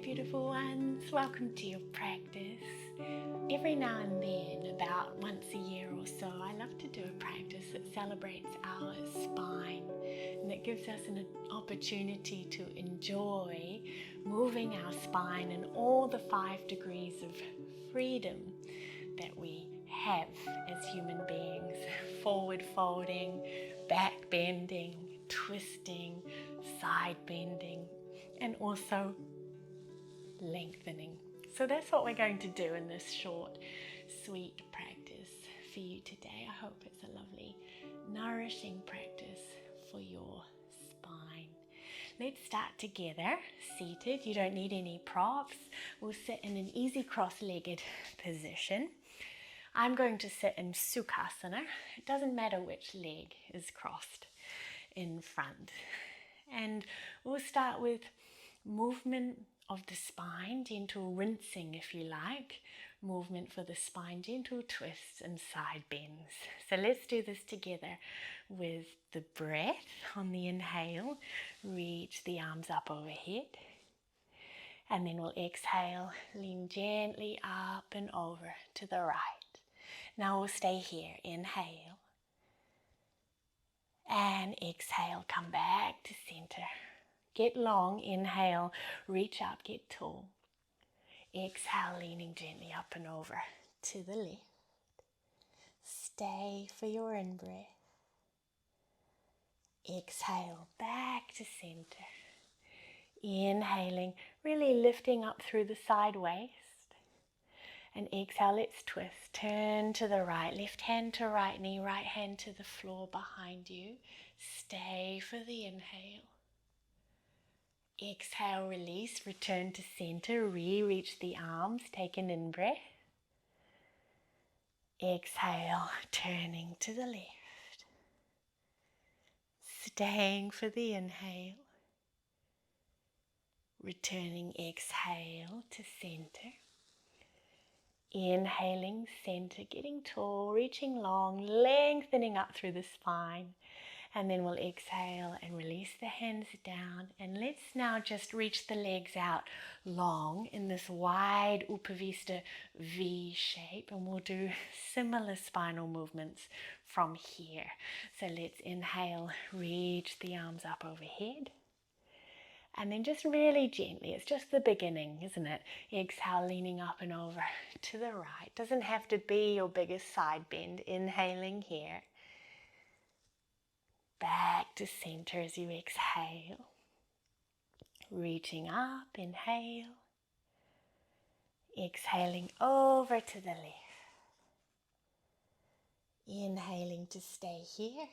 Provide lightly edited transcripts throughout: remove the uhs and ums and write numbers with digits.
beautiful ones, welcome to your practice. Every now and then, about once a year or so, I love to do a practice that celebrates our spine, and it gives us an opportunity to enjoy moving our spine in all the 5 degrees of freedom that we have as human beings. Forward folding, back bending, twisting, side bending, and also lengthening. So that's what we're going to do in this short, sweet practice for you today. I hope it's a lovely, nourishing practice for your spine. Let's start together, seated. You don't need any props. We'll sit in an easy cross-legged position. I'm going to sit in Sukhasana. It doesn't matter which leg is crossed in front. And we'll start with movement of the spine, gentle rinsing if you like, movement for the spine, gentle twists and side bends. So let's do this together with the breath. On the inhale, reach the arms up overhead, and then we'll exhale, lean gently up and over to the right. Now we'll stay here, inhale, and exhale, come back to center. Get long, inhale, reach up, get tall. Exhale, leaning gently up and over to the left. Stay for your in-breath. Exhale, back to center. Inhaling, really lifting up through the side waist. And exhale, let's twist. Turn to the right, left hand to right knee, right hand to the floor behind you. Stay for the inhale. Exhale, release, return to center, re-reach the arms, take an in-breath. Exhale, turning to the left. Staying for the inhale. Returning, exhale to center. Inhaling, center, getting tall, reaching long, lengthening up through the spine. And then we'll exhale and release the hands down. And let's now just reach the legs out long in this wide Upavista V shape. And we'll do similar spinal movements from here. So let's inhale, reach the arms up overhead. And then just really gently, it's just the beginning, isn't it? Exhale, leaning up and over to the right. Doesn't have to be your biggest side bend. Inhaling here. Back to center as you exhale. Reaching up, inhale. Exhaling over to the left. Inhaling to stay here.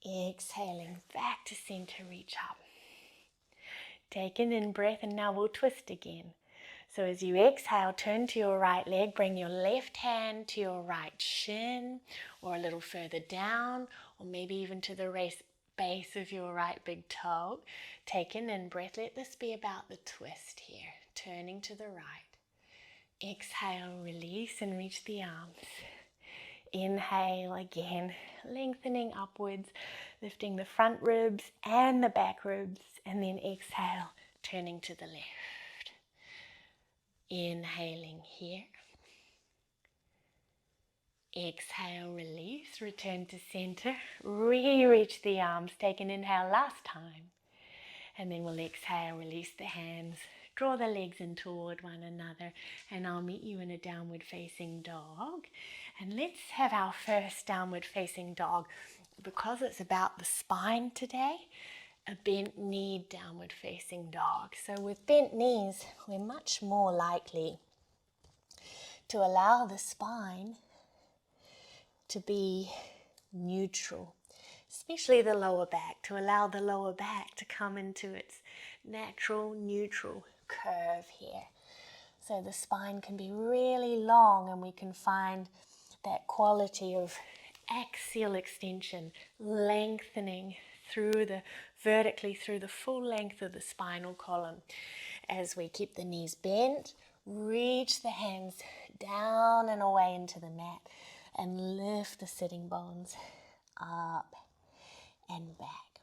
Exhaling back to center, reach up. Take an in-breath and now we'll twist again. So as you exhale, turn to your right leg, bring your left hand to your right shin or a little further down, or maybe even to the base of your right big toe. Take an in-breath. Let this be about the twist here, turning to the right. Exhale, release and reach the arms. Inhale again, lengthening upwards, lifting the front ribs and the back ribs, and then exhale, turning to the left. Inhaling here. Exhale, release, return to center, re-reach the arms, take an inhale last time. And then we'll exhale, release the hands, draw the legs in toward one another, and I'll meet you in a downward facing dog. And let's have our first downward facing dog, because it's about the spine today, a bent knee downward facing dog. So with bent knees, we're much more likely to allow the spine to be neutral, especially the lower back, to allow the lower back to come into its natural neutral curve here. So the spine can be really long and we can find that quality of axial extension, lengthening vertically through the full length of the spinal column. As we keep the knees bent, reach the hands down and away into the mat and lift the sitting bones up and back.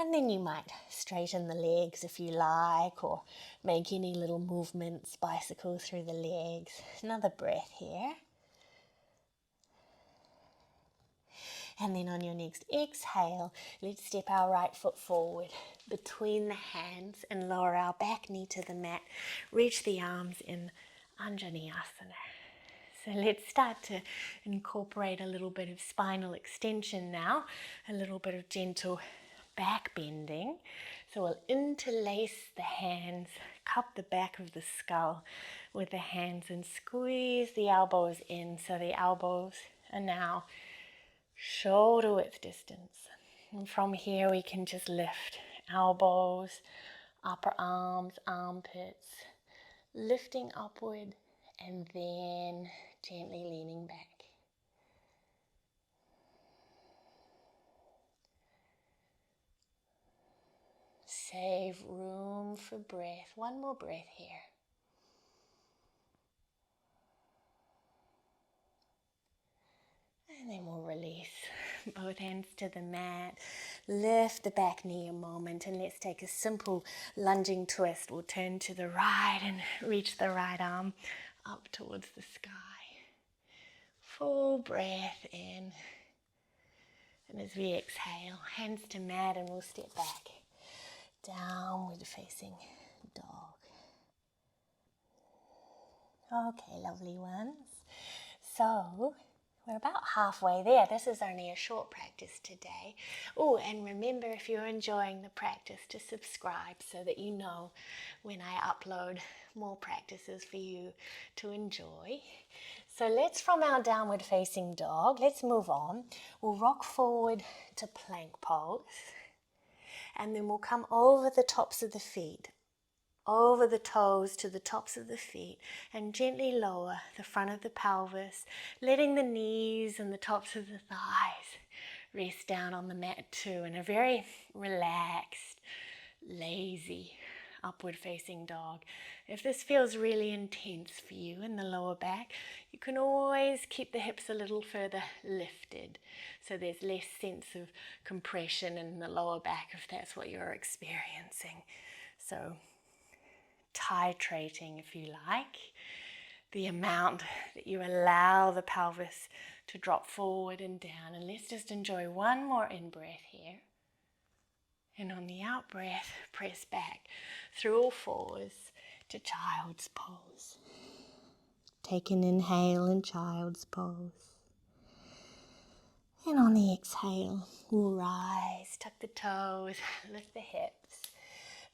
And then you might straighten the legs if you like, or make any little movements, bicycle through the legs. Another breath here. And then on your next exhale, let's step our right foot forward between the hands and lower our back knee to the mat. Reach the arms in dhanurāsana. So let's start to incorporate a little bit of spinal extension now, a little bit of gentle back bending. So we'll interlace the hands, cup the back of the skull with the hands and squeeze the elbows in. So the elbows are now shoulder width distance. And from here we can just lift elbows, upper arms, armpits, lifting upward and then gently leaning back. Save room for breath. One more breath here. And then we'll release both hands to the mat. Lift the back knee a moment and let's take a simple lunging twist. We'll turn to the right and reach the right arm up towards the sky. Full breath in. And as we exhale, hands to mat and we'll step back. Downward facing dog. Okay, lovely ones. So we're about halfway there. This is only a short practice today. Oh, and remember, if you're enjoying the practice, to subscribe so that you know when I upload more practices for you to enjoy. So let's, from our downward facing dog, let's move on. We'll rock forward to plank pose. And then we'll come over the tops of the feet, over the toes to the tops of the feet, and gently lower the front of the pelvis, letting the knees and the tops of the thighs rest down on the mat too, in a very relaxed, lazy, upward facing dog. If this feels really intense for you in the lower back, you can always keep the hips a little further lifted, so there's less sense of compression in the lower back if that's what you're experiencing. So titrating, if you like, the amount that you allow the pelvis to drop forward and down. And let's just enjoy one more in-breath here. And on the out-breath, press back through all fours to child's pose. Take an inhale in child's pose. And on the exhale, we'll rise, tuck the toes, lift the hips,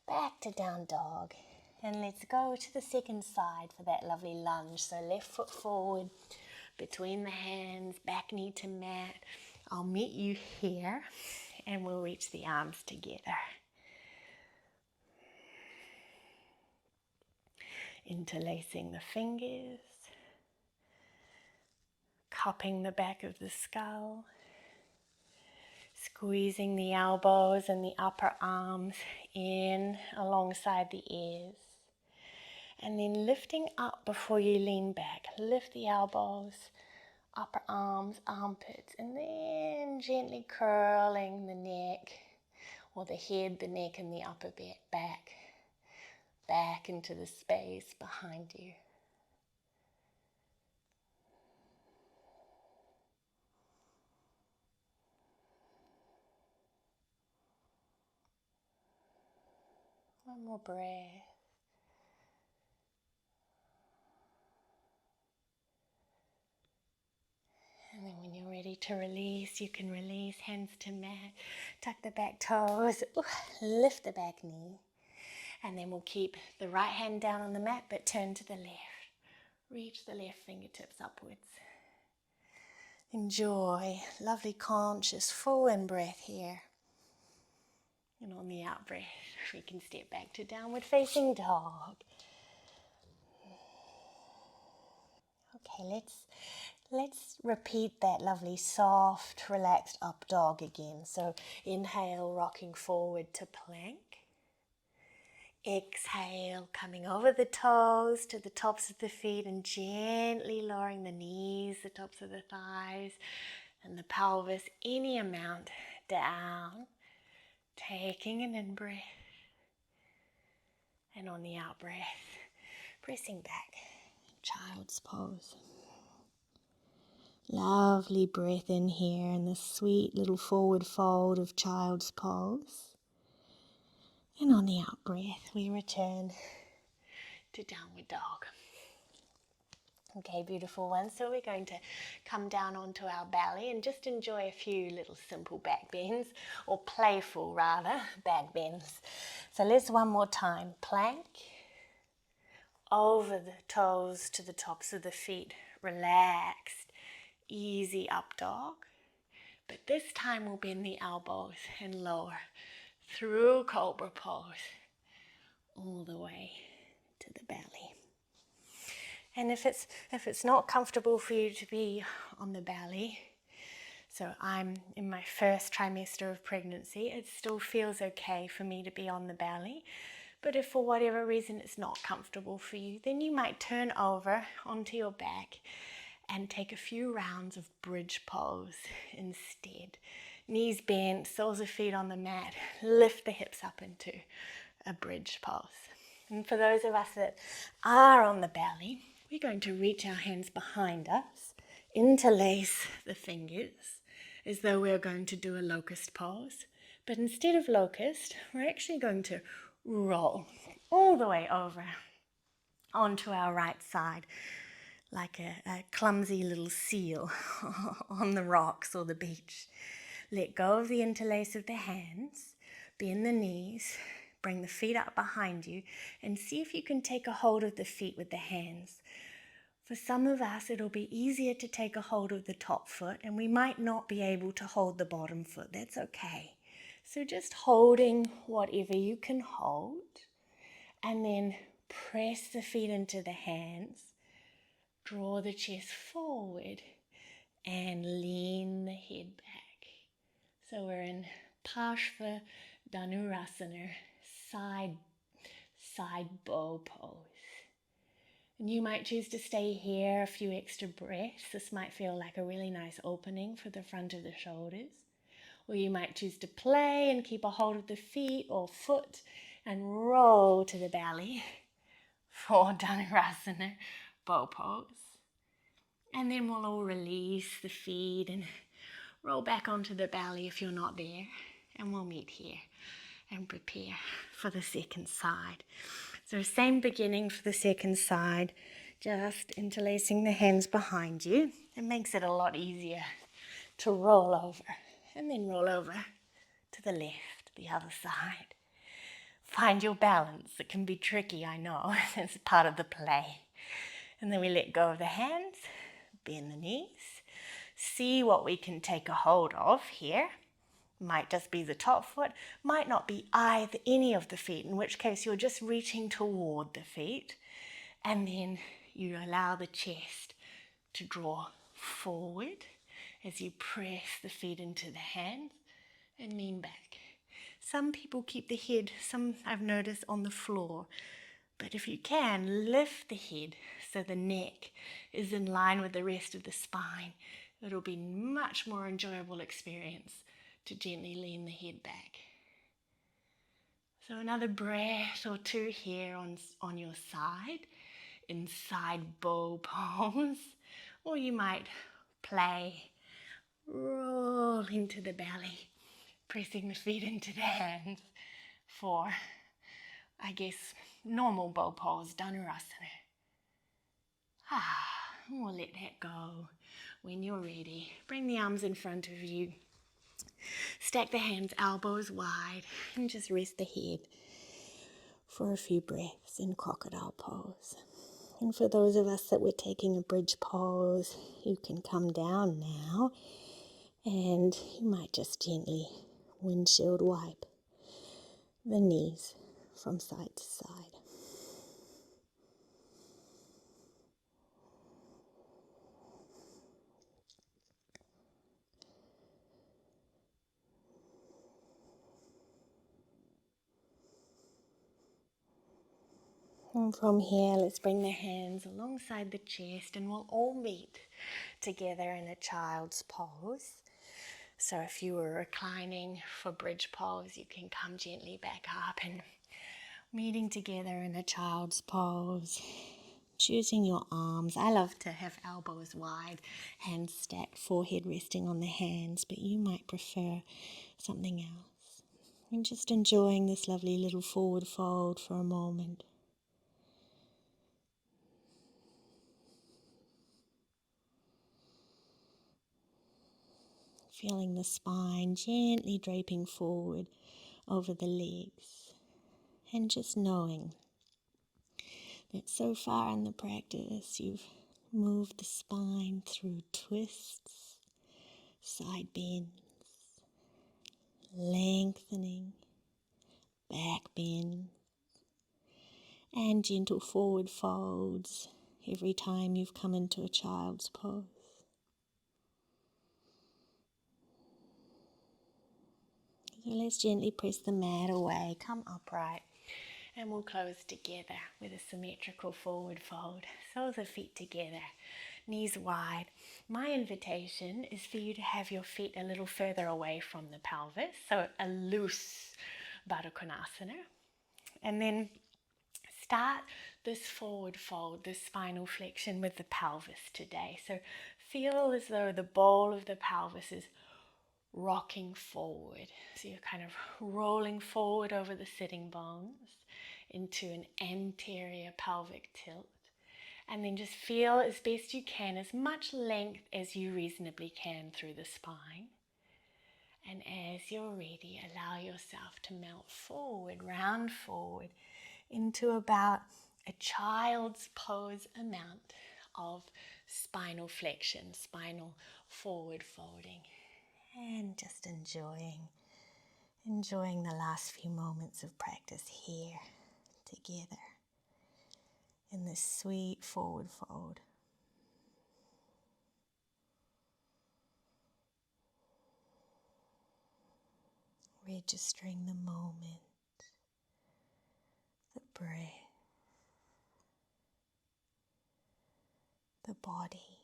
back to down dog. And let's go to the second side for that lovely lunge. So left foot forward, between the hands, back knee to mat. I'll meet you here and we'll reach the arms together. Interlacing the fingers, cupping the back of the skull, squeezing the elbows and the upper arms in alongside the ears. And then lifting up before you lean back. Lift the elbows, upper arms, armpits, and then gently curling the neck or the head, the neck, and the upper back into the space behind you. One more breath. And then when you're ready to release, you can release, hands to mat, tuck the back toes, lift the back knee. And then we'll keep the right hand down on the mat, but turn to the left. Reach the left fingertips upwards. Enjoy, lovely conscious full in-breath here. And on the out-breath, we can step back to downward facing dog. Okay, let's repeat that lovely soft, relaxed up dog again. So inhale, rocking forward to plank. Exhale, coming over the toes to the tops of the feet and gently lowering the knees, the tops of the thighs and the pelvis any amount down. Taking an in-breath, and on the out-breath, pressing back, child's pose. Lovely breath in here in this sweet little forward fold of child's pose. And on the out-breath, we return to downward dog. Okay, beautiful one. So we're going to come down onto our belly and just enjoy a few little simple back bends, or playful rather, back bends. So let's one more time. Plank, over the toes to the tops of the feet, relaxed, easy up dog. But this time we'll bend the elbows and lower through cobra pose, all the way to the belly. And if it's not comfortable for you to be on the belly, so I'm in my first trimester of pregnancy, it still feels okay for me to be on the belly. But if for whatever reason it's not comfortable for you, then you might turn over onto your back and take a few rounds of bridge pose instead. Knees bent, soles of feet on the mat, lift the hips up into a bridge pose. And for those of us that are on the belly, we're going to reach our hands behind us, interlace the fingers as though we're going to do a locust pose. But instead of locust, we're actually going to roll all the way over onto our right side like a clumsy little seal on the rocks or the beach. Let go of the interlace of the hands, bend the knees, bring the feet up behind you, and see if you can take a hold of the feet with the hands. For some of us, it'll be easier to take a hold of the top foot, and we might not be able to hold the bottom foot. That's okay. So just holding whatever you can hold, and then press the feet into the hands, draw the chest forward, and lean the head back. So we're in parśva dhanurāsana, side bow pose. And you might choose to stay here a few extra breaths. This might feel like a really nice opening for the front of the shoulders. Or you might choose to play and keep a hold of the feet or foot and roll to the belly for dhanurāsana, bow pose. And then we'll all release the feet and roll back onto the belly if you're not there. And we'll meet here and prepare for the second side. So same beginning for the second side, just interlacing the hands behind you. It makes it a lot easier to roll over, and then roll over to the left, the other side. Find your balance. It can be tricky, I know. It's part of the play. And then we let go of the hands, bend the knees, see what we can take a hold of here. Might just be the top foot, might not be any of the feet, in which case you're just reaching toward the feet, and then you allow the chest to draw forward as you press the feet into the hands and lean back. Some people keep the head, some I've noticed, on the floor, but if you can, lift the head so the neck is in line with the rest of the spine. It'll be a much more enjoyable experience to gently lean the head back. So another breath or two here on your side, in side bow pose, or you might play, roll into the belly, pressing the feet into the hands for, I guess, normal bow pose, dhanurāsana. We'll let that go when you're ready. Bring the arms in front of you. Stack the hands, elbows wide, and just rest the head for a few breaths in crocodile pose. And for those of us that were taking a bridge pose, you can come down now, and you might just gently windshield wipe the knees from side to side. And from here, let's bring the hands alongside the chest, and we'll all meet together in a child's pose. So if you were reclining for bridge pose, you can come gently back up and meeting together in a child's pose. Choosing your arms. I love to have elbows wide, hands stacked, forehead resting on the hands, but you might prefer something else. And just enjoying this lovely little forward fold for a moment. Feeling the spine gently draping forward over the legs. And just knowing that so far in the practice you've moved the spine through twists, side bends, lengthening, back bend, and gentle forward folds every time you've come into a child's pose. So let's gently press the mat away, come upright, and we'll close together with a symmetrical forward fold. Soles of feet together, knees wide. My invitation is for you to have your feet a little further away from the pelvis, so a loose Baddha Konasana. And then start this forward fold, this spinal flexion with the pelvis today. So feel as though the bowl of the pelvis is rocking forward. So you're kind of rolling forward over the sitting bones into an anterior pelvic tilt. And then just feel as best you can, as much length as you reasonably can through the spine. And as you're ready, allow yourself to melt forward, round forward, into about a child's pose amount of spinal flexion, spinal forward folding. And just enjoying the last few moments of practice here together in this sweet forward fold. Registering the moment, the breath, the body,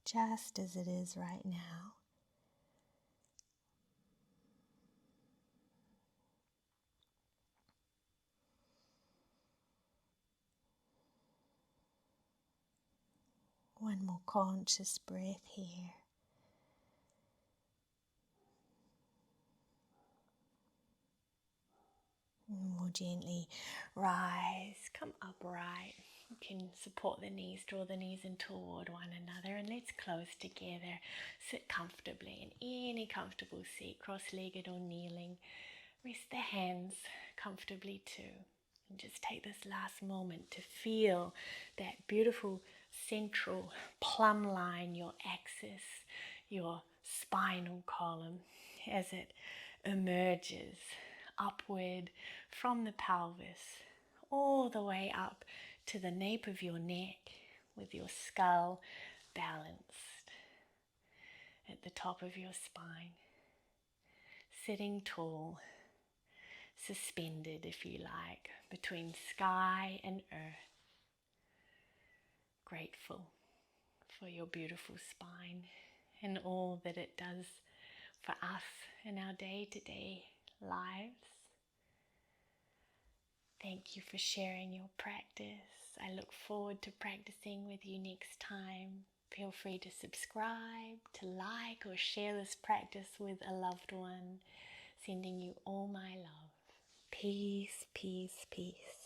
just as it is right now. One more conscious breath here. And we'll gently rise, come upright. You can support the knees, draw the knees in toward one another, and let's close together. Sit comfortably in any comfortable seat, cross-legged or kneeling. Rest the hands comfortably too. And just take this last moment to feel that beautiful central plumb line, your axis, your spinal column, as it emerges upward from the pelvis, all the way up to the nape of your neck, with your skull balanced at the top of your spine, sitting tall, suspended, if you like, between sky and earth. Grateful for your beautiful spine and all that it does for us in our day-to-day lives. Thank you for sharing your practice. I look forward to practicing with you next time. Feel free to subscribe, to like or share this practice with a loved one. Sending you all my love. Peace, peace, peace.